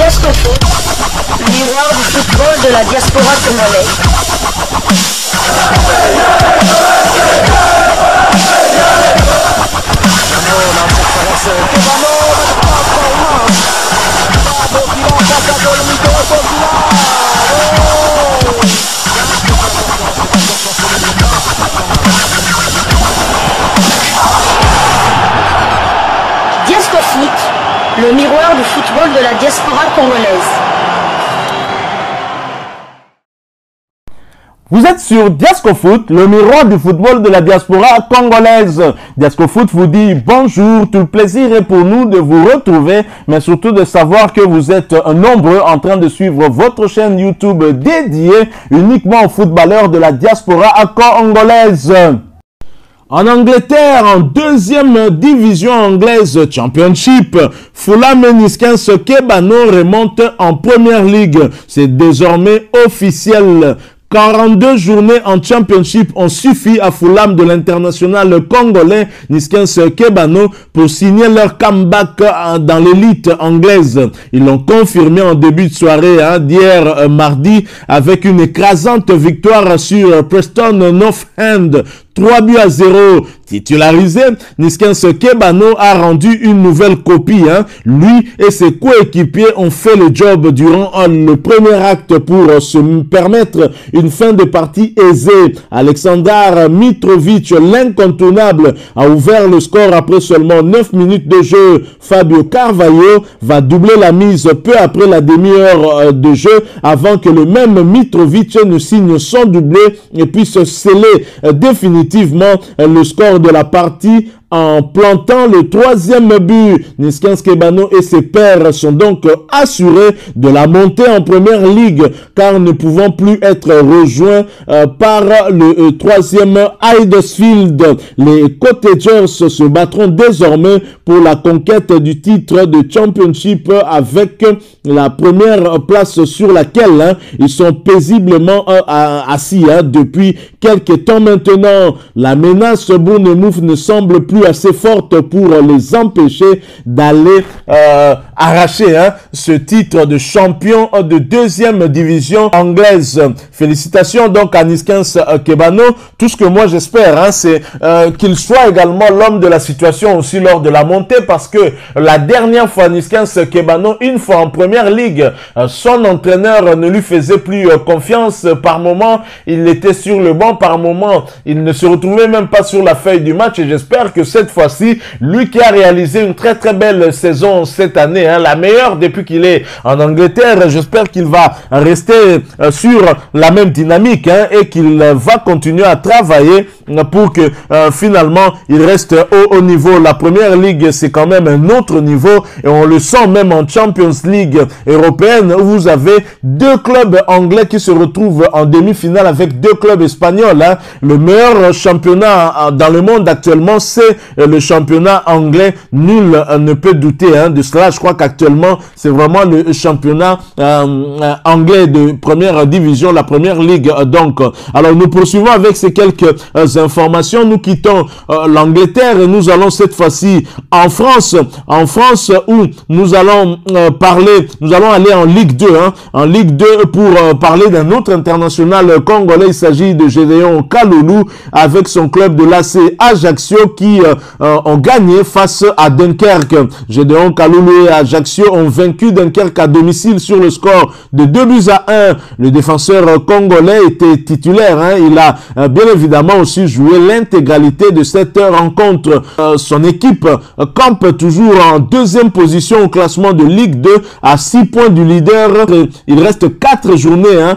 Diasco Foot, miroir du football de la diaspora congolaise. Diasco Foot, le miroir du football de la diaspora congolaise. Vous êtes sur Diasco Foot, le miroir du football de la diaspora congolaise. Diasco Foot vous dit bonjour, tout le plaisir est pour nous de vous retrouver, mais surtout de savoir que vous êtes nombreux en train de suivre votre chaîne YouTube dédiée uniquement aux footballeurs de la diaspora congolaise. En Angleterre, en deuxième division anglaise Championship, Fulham Niskens Kebano remonte en première ligue. C'est désormais officiel. 42 journées en Championship ont suffi à Fulham de l'international congolais Niskens Kebano pour signer leur comeback dans l'élite anglaise. Ils l'ont confirmé en début de soirée d'hier mardi avec une écrasante victoire sur Preston North End. 3-0 titularisé, Niskens Kebano a rendu une nouvelle copie. Lui et ses coéquipiers ont fait le job durant le premier acte pour se permettre une fin de partie aisée. Alexander Mitrovic, l'incontournable, a ouvert le score après seulement 9 minutes de jeu. Fabio Carvalho va doubler la mise peu après la demi-heure de jeu avant que le même Mitrovic ne signe son doublé et puisse sceller définitivement le score de la partie en plantant le troisième but. Niskens Kebano et ses pairs sont donc assurés de la montée en première ligue car ne pouvant plus être rejoints par le troisième Huddersfield. Les Cottagers se battront désormais pour la conquête du titre de Championship avec la première place sur laquelle ils sont paisiblement assis depuis quelques temps maintenant. La menace Bournemouth ne semble plus assez forte pour les empêcher d'aller arracher ce titre de champion de deuxième division anglaise. Félicitations donc à Niskens Kebano. Tout ce que moi j'espère, c'est qu'il soit également l'homme de la situation aussi lors de la montée, parce que la dernière fois Niskens Kebano, une fois en première ligue, son entraîneur ne lui faisait plus confiance. Par moment, il était sur le banc, par moment, il ne se retrouvait même pas sur la feuille du match, et j'espère que cette fois-ci, lui qui a réalisé une très très belle saison cette année, la meilleure depuis qu'il est en Angleterre, j'espère qu'il va rester sur la même dynamique et qu'il va continuer à travailler pour que finalement il reste au haut niveau. La première ligue, c'est quand même un autre niveau et on le sent même en Champions League européenne où vous avez deux clubs anglais qui se retrouvent en demi-finale avec deux clubs espagnols. Le meilleur championnat dans le monde actuellement, c'est le championnat anglais. Nul ne peut douter de cela. Je crois qu'actuellement, c'est vraiment le championnat anglais de première division, la première ligue. Donc, alors nous poursuivons avec ces quelques informations. Nous quittons l'Angleterre et nous allons cette fois-ci en France. En France où nous allons aller en Ligue 2. En Ligue 2 pour parler d'un autre international congolais. Il s'agit de Gédéon Kaloulou avec son club de l'AC Ajaccio qui ont gagné face à Dunkerque. Gédéon Kaloulou et Ajaccio ont vaincu Dunkerque à domicile sur le score de 2-1. Le défenseur congolais était titulaire. Il a bien évidemment aussi joué l'intégralité de cette rencontre. Son équipe campe toujours en deuxième position au classement de Ligue 2 à 6 points du leader. Il reste 4 journées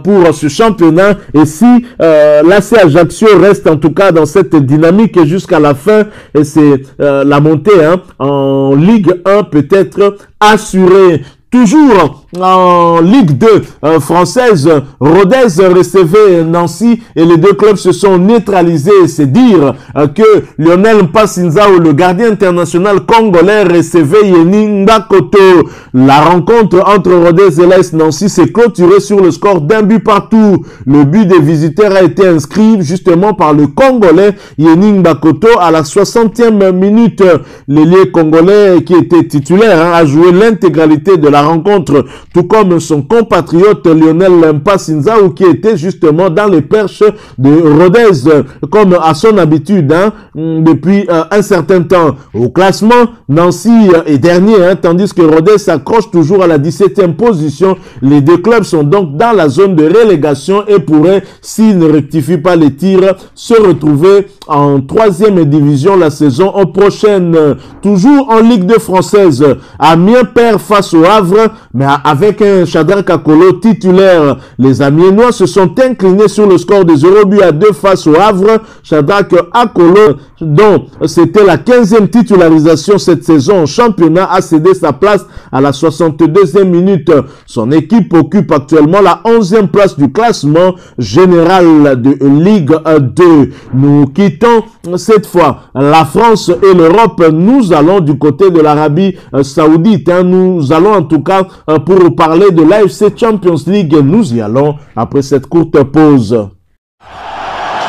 pour ce championnat et si l'AC Ajaccio reste en tout cas dans cette dynamique jusqu'à la fin, et c'est la montée en Ligue 1 peut être assurée. Toujours en Ligue 2 française, Rodez recevait Nancy et les deux clubs se sont neutralisés. C'est dire que Lionel Mpasinzao, le gardien international congolais, recevait Yeni Ngakoto. La rencontre entre Rodez et l'AS Nancy s'est clôturée sur le score d'un but partout. Le but des visiteurs a été inscrit justement par le Congolais Yeni Ngakoto à la 60e minute. L'ailier congolais qui était titulaire a joué l'intégralité de la rencontre, tout comme son compatriote Lionel Mpasinzao qui était justement dans les perches de Rodez, comme à son habitude depuis un certain temps. Au classement, Nancy est dernier, tandis que Rodez s'accroche toujours à la 17e position. Les deux clubs sont donc dans la zone de relégation et pourraient, s'ils ne rectifient pas les tirs, se retrouver en 3e division la saison prochaine. Toujours en Ligue 2 française, Amiens perd face au Havre, mais avec un Shadrack Akolo titulaire. Les Amiénois se sont inclinés sur le score de 0-2 face au Havre. Shadrack Akolo, dont c'était la 15e titularisation cette saison en championnat, a cédé sa place à la 62e minute. Son équipe occupe actuellement la 11e place du classement général de Ligue 2. Nous quittons cette fois la France et l'Europe. Nous allons du côté de l'Arabie Saoudite. Nous allons en tout cas pour parler de l'AFC Champions League. Nous y allons après cette courte pause.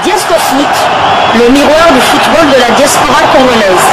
Diasco Foot, le miroir du football de la diaspora congolaise.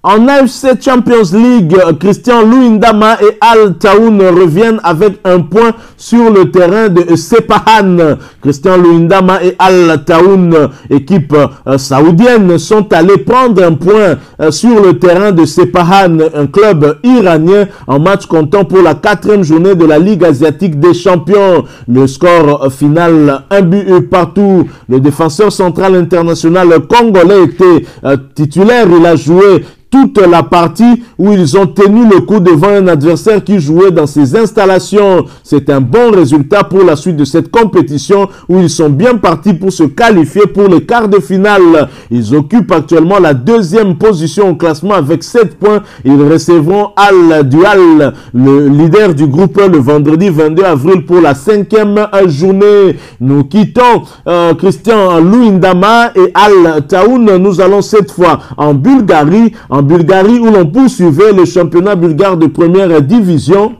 En AFC Champions League, Christian Luyendama et Al Taoun reviennent avec un point sur le terrain de Sepahan. Christian Luyendama et Al Taoun, équipe saoudienne, sont allés prendre un point sur le terrain de Sepahan, un club iranien, en match comptant pour la 4e journée de la Ligue asiatique des champions. Le score final, 1 but partout. Le défenseur central international congolais était titulaire. Il a joué toute la partie où ils ont tenu le coup devant un adversaire qui jouait dans ses installations. C'est un bon résultat pour la suite de cette compétition où ils sont bien partis pour se qualifier pour les quarts de finale. Ils occupent actuellement la 2e position au classement avec 7 points. Ils recevront Al Dual, le leader du groupe, le vendredi 22 avril pour la 5e journée. Nous quittons Christian Luyendama et Al Taoun. Nous allons cette fois en Bulgarie où l'on poursuivait le championnat bulgare de première division.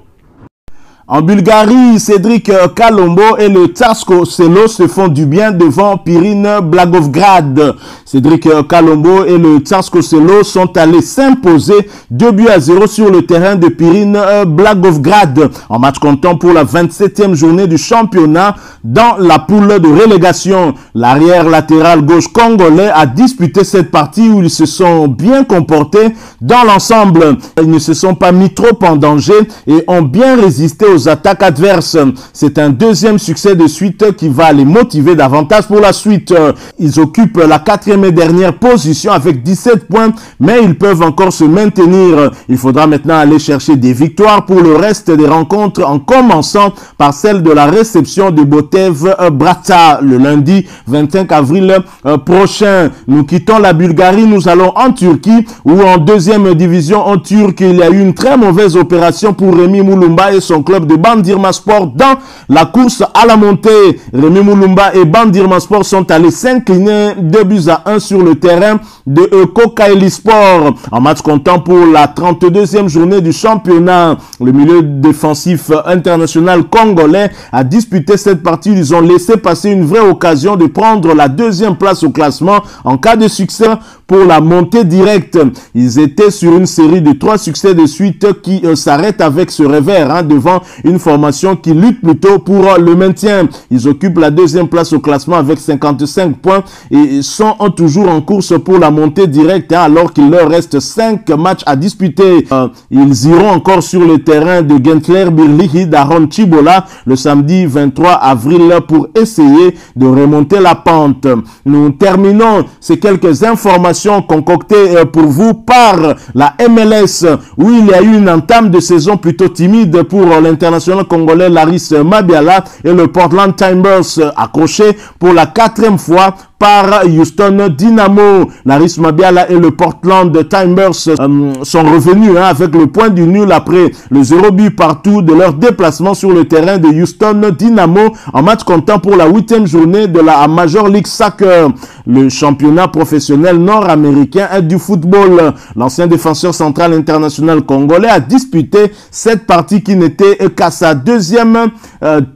En Bulgarie, Cédric Kalombo et le Tsarsko Selo se font du bien devant Pirine Blagovgrad. Cédric Kalombo et le Tsarsko Selo sont allés s'imposer 2-0 sur le terrain de Pirine Blagovgrad en match comptant pour la 27e journée du championnat dans la poule de relégation. L'arrière latéral gauche congolais a disputé cette partie où ils se sont bien comportés dans l'ensemble. Ils ne se sont pas mis trop en danger et ont bien résisté aux attaques adverses. C'est un 2e succès de suite qui va les motiver davantage pour la suite. Ils occupent la 4e et dernière position avec 17 points, mais ils peuvent encore se maintenir. Il faudra maintenant aller chercher des victoires pour le reste des rencontres, en commençant par celle de la réception de Botev Brata le lundi 25 avril prochain. Nous quittons la Bulgarie, nous allons en Turquie, où en 2e division en Turquie, il y a eu une très mauvaise opération pour Rémi Moulumba et son club de Bandırmaspor dans la course à la montée. Rémi Moulumba et Bandırmaspor sont allés s'incliner 2-1 sur le terrain de Kocaelispor en match comptant pour la 32e journée du championnat. Le milieu défensif international congolais a disputé cette partie. Ils ont laissé passer une vraie occasion de prendre la 2e place au classement en cas de succès pour la montée directe. Ils étaient sur une série de 3 succès de suite qui s'arrêtent avec ce revers devant une formation qui lutte plutôt pour le maintien. Ils occupent la 2e place au classement avec 55 points et sont toujours en course pour la montée directe alors qu'il leur reste 5 matchs à disputer. Ils iront encore sur le terrain de Gentler Birlihi d'Aaron Chibola le samedi 23 avril pour essayer de remonter la pente. Nous terminons ces quelques informations concoctées pour vous par la MLS où il y a eu une entame de saison plutôt timide pour l'international congolais Laris Mabiala et le Portland Timbers accroché pour la 4e fois par Houston Dynamo. Laris Mabiala et le Portland Timbers sont revenus avec le point du nul après le 0 but partout de leur déplacement sur le terrain de Houston Dynamo en match comptant pour la 8e journée de la Major League Soccer, le championnat professionnel nord-américain du football. L'ancien défenseur central international congolais a disputé cette partie qui n'était qu'à sa deuxième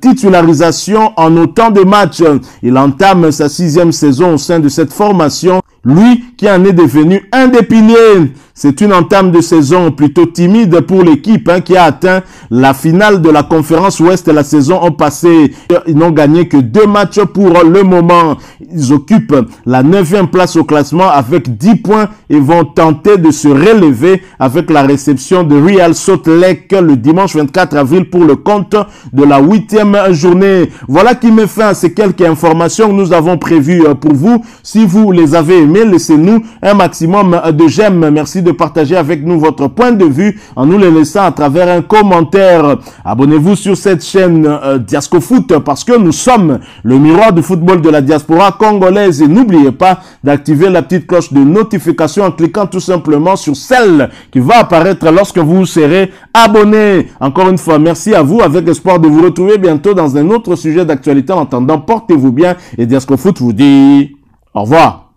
titularisation en autant de matchs. Il entame sa 6e saison au sein de cette formation, lui qui en est devenu un des piliers. C'est une entame de saison plutôt timide pour l'équipe qui a atteint la finale de la conférence Ouest la saison passée. Ils n'ont gagné que 2 matchs pour le moment. Ils occupent la 9e place au classement avec 10 points et vont tenter de se relever avec la réception de Real Salt Lake le dimanche 24 avril pour le compte de la 8e journée. Voilà qui met fin à ces quelques informations que nous avons prévues pour vous. Si vous les avez aimées, laissez-nous un maximum de j'aime. Merci de partager avec nous votre point de vue en nous les laissant à travers un commentaire. Abonnez-vous sur cette chaîne Diascofoot parce que nous sommes le miroir du football de la diaspora congolaise et n'oubliez pas d'activer la petite cloche de notification en cliquant tout simplement sur celle qui va apparaître lorsque vous serez abonné. Encore une fois, merci à vous avec l'espoir de vous retrouver bientôt dans un autre sujet d'actualité. En attendant, portez-vous bien et Diascofoot vous dit au revoir.